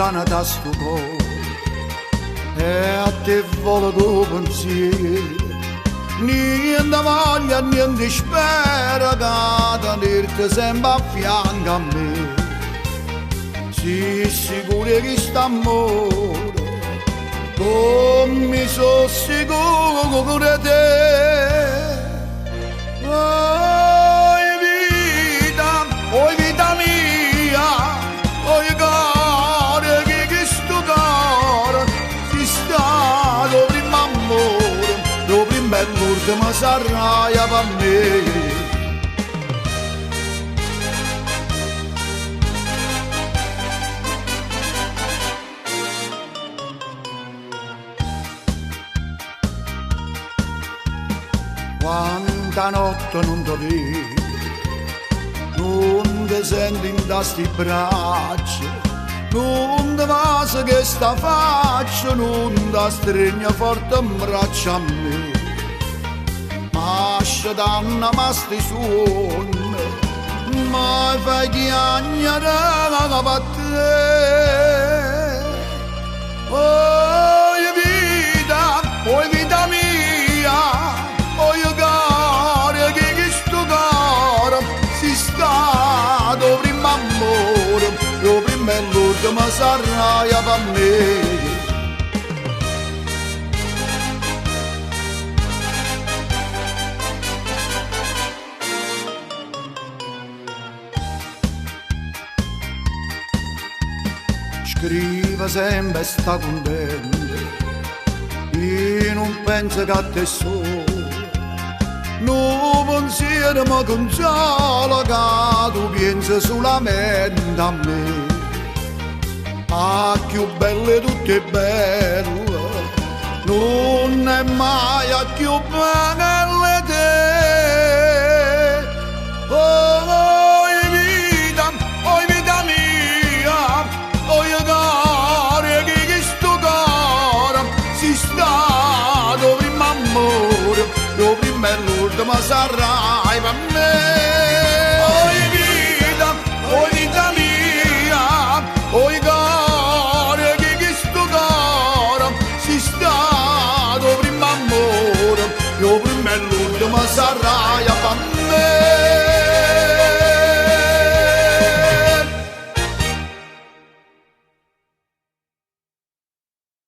lontana da sto cuore e a te volo tuo pensiero. Niente voglia, niente spera che tenerti sempre a fianco a me. Sii sicuro che st'amore come sono sicuro di te. Oh vita mia, oh cuore che sto cuore si sta lo primo amore, lo primo e l'ultimo sarà per me. Quanta notte non ti vedo, non ti sento in tasti braccia, non ti passa che sta faccia, non ti stringe forte in braccia a me. Ma se danno ma sti suoni, ma fai chiagnare per te. Oh vita mia, oh cuore che sto cuore si sta lo primo amore, lo primo e l'ultimo sarà per me. Scrive sempre sta contento, io non penso che a te solo, non pensiero mi consola che tu pensi solamente a me. Ah, più belle tutte belle, non è mai a più belle te. Oh vita mia, oh cuore che sto cuore si sta lo primo amore, lo primo e l'ultimo sarà